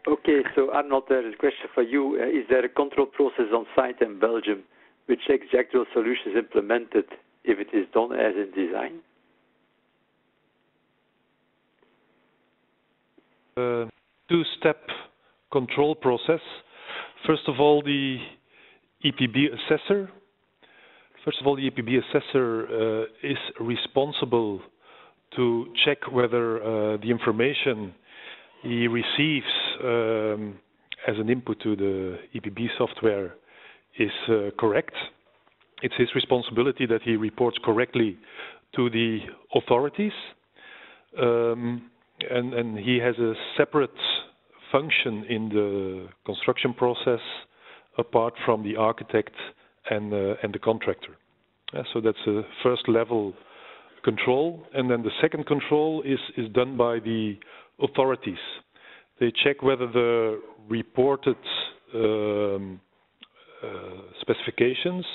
Okay, so Arnold, there is a question for you. Is there a control process on site in Belgium which checks the actual solution is implemented if it is done as in design? Two-step control process. First of all, the EPB Assessor. The EPB Assessor is responsible to check whether the information he receives as an input to the EPB software is correct. It's his responsibility that he reports correctly to the authorities. And he has a separate function in the construction process apart from the architect and the contractor. So that's a first level control. And then the second control is done by the authorities. They check whether the reported specifications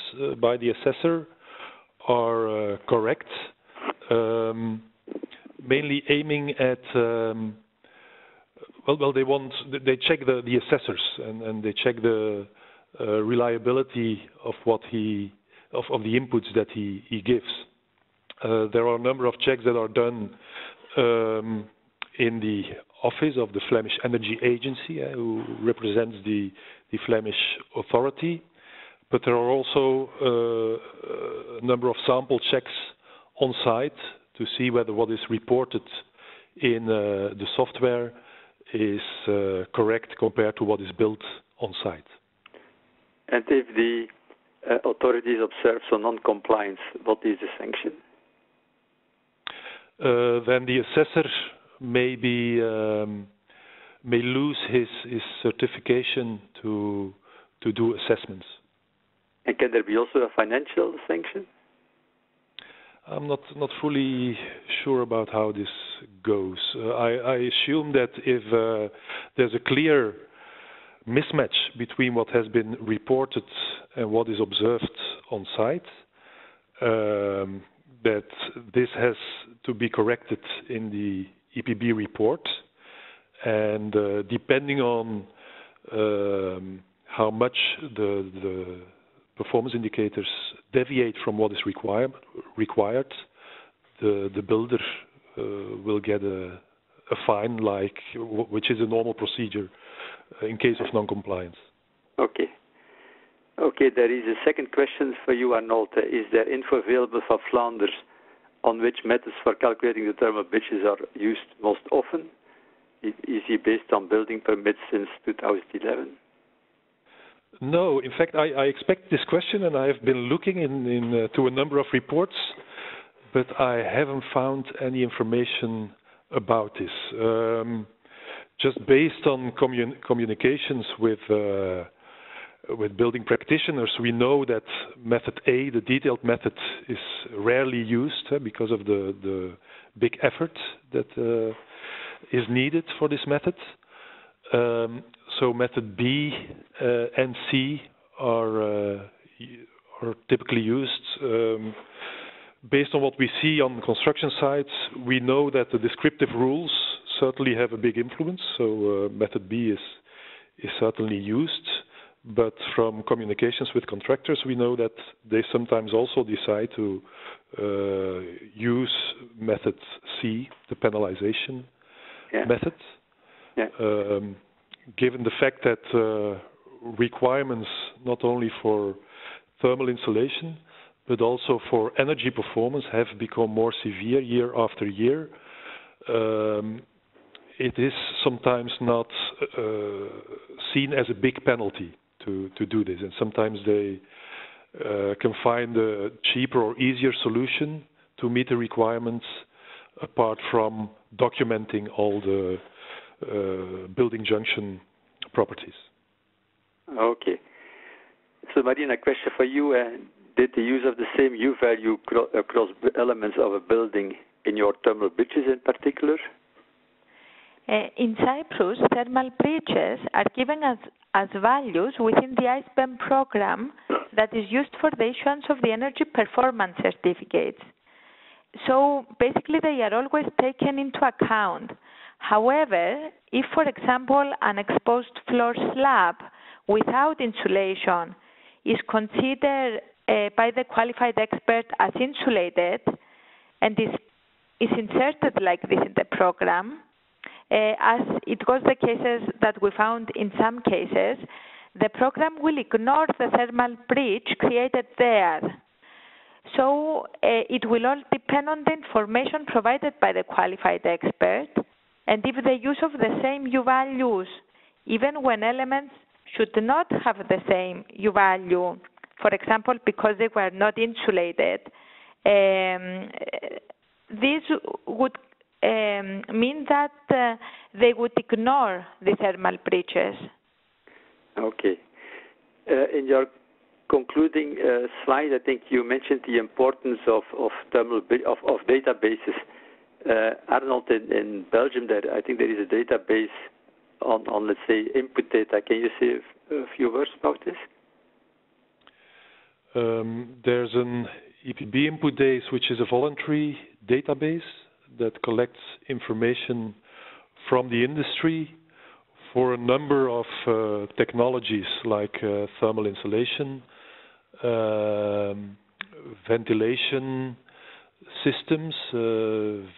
by the assessor are correct. Mainly aiming at they check the assessors and they check the reliability of what the inputs that he gives. There are a number of checks that are done in the office of the Flemish Energy Agency, who represents the Flemish authority, but there are also a number of sample checks on site to see whether what is reported in the software is correct compared to what is built on site. And if the authorities observe some non-compliance, what is the sanction? Then the assessor may lose his certification to do assessments. And can there be also a financial sanction? I'm not fully sure about how this goes. I assume that if there's a clear mismatch between what has been reported and what is observed on site, that this has to be corrected in the EPB report, and depending on how much the performance indicators deviate from what is required, the builder will get a fine, which is a normal procedure in case of non-compliance. Okay. Okay, there is a second question for you, Arnold. Is there info available for Flanders on which methods for calculating the thermal bitches are used most often? Is he based on building permits since 2011? No, in fact, I expect this question, and I have been looking into a number of reports, but I haven't found any information about this. Just based on communications with building practitioners, we know that method A, the detailed method, is rarely used because of the big effort that is needed for this method. So method B and C are typically used. Based on what we see on construction sites, we know that the descriptive rules certainly have a big influence. So method B is certainly used. But from communications with contractors, we know that they sometimes also decide to use method C, the penalisation method. Yeah. Given the fact that requirements not only for thermal insulation but also for energy performance have become more severe year after year, it is sometimes not seen as a big penalty to do this, and sometimes they can find a cheaper or easier solution to meet the requirements apart from documenting all the building junction properties. Okay. So Marina, a question for you. Did the use of the same U value across elements of a building in your thermal bridges in particular? In Cyprus, thermal bridges are given as values within the INIVE-BBRI program that is used for the issuance of the energy performance certificates. So basically they are always taken into account. However, if, for example, an exposed floor slab without insulation is considered by the qualified expert as insulated and is inserted like this in the program, as it was the cases that we found in some cases, the program will ignore the thermal breach created there. So it will all depend on the information provided by the qualified expert, and if the use of the same U values, even when elements should not have the same U value, for example, because they were not insulated, this would mean that they would ignore the thermal breaches. Okay. In your concluding slide, I think you mentioned the importance of databases. Arnold, in Belgium, I think there is a database on let's say, input data. Can you say a few words about this? There's an EPB input days, which is a voluntary database that collects information from the industry for a number of technologies like thermal insulation, ventilation systems,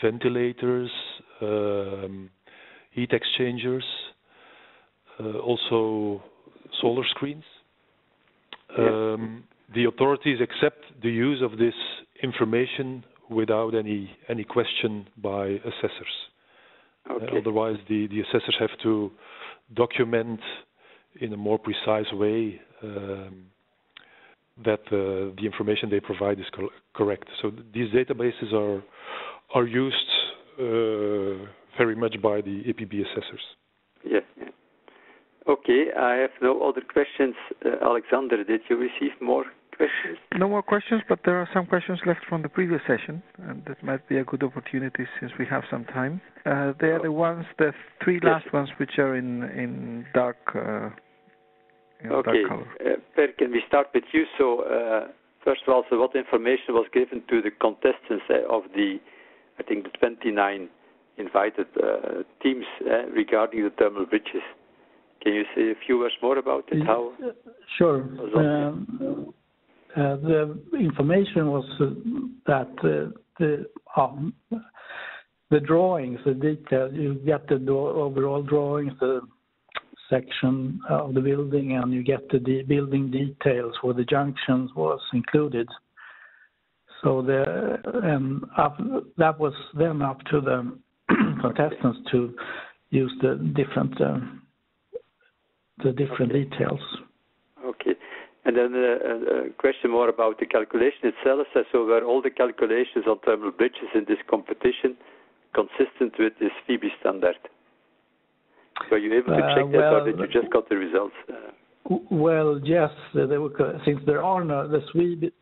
ventilators, heat exchangers, also solar screens. The authorities accept the use of this information without any question by assessors. Otherwise, the assessors have to document in a more precise way that the information they provide is correct. So these databases are used very much by the EPB assessors. Yeah. Okay, I have no other questions. Alexander, did you receive more questions? No more questions, but there are some questions left from the previous session, and that might be a good opportunity since we have some time. They are the three last ones, which are in dark color. Per, can we start with you? So, first of all, so what information was given to the contestants of the 29 invited teams regarding the thermal bridges? Can you say a few words more about it? How? Sure. The information was that the drawings, the detail, you get the overall drawings, the section of the building, and you get the building details where the junctions was included. So that was then up to the contestants to use the different details. Okay. And then a question more about the calculation itself. So were all the calculations on thermal bridges in this competition consistent with this FEB standard? Were you able to check that, or did you just got the results? Well, yes. Since there are the SWEB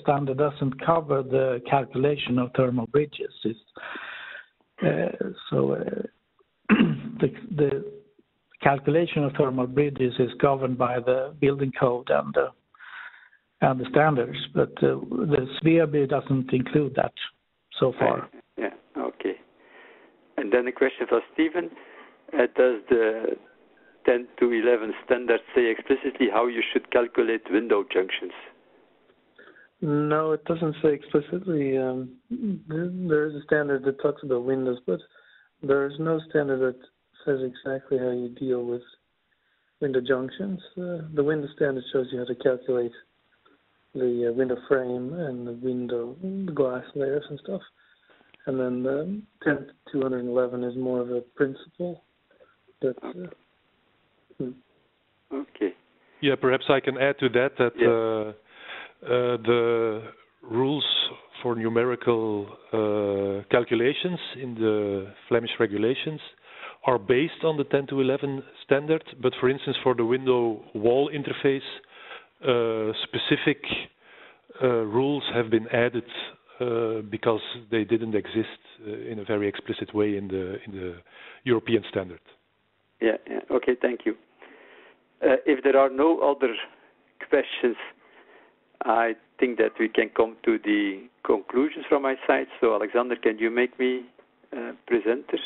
standard doesn't cover the calculation of thermal bridges. The calculation of thermal bridges is governed by the building code and the standards, but the SWEB doesn't include that so far. Yeah. Okay. And then a question for Stephen. Does the 10 to 11 standard say explicitly how you should calculate window junctions? No, it doesn't say explicitly. There is a standard that talks about windows, but there is no standard that says exactly how you deal with window junctions. The window standard shows you how to calculate the window frame and the glass layers and stuff. And then 10 to 211 is more of a principle. Okay. Yeah, perhaps I can add to that the rules for numerical calculations in the Flemish regulations are based on the 10 to 11 standard, but for instance for the window wall interface, specific rules have been added because they didn't exist in a very explicit way in the European standard. Yeah. Okay, thank you. If there are no other questions, I think that we can come to the conclusions from my side. So, Alexander, can you make me presenter?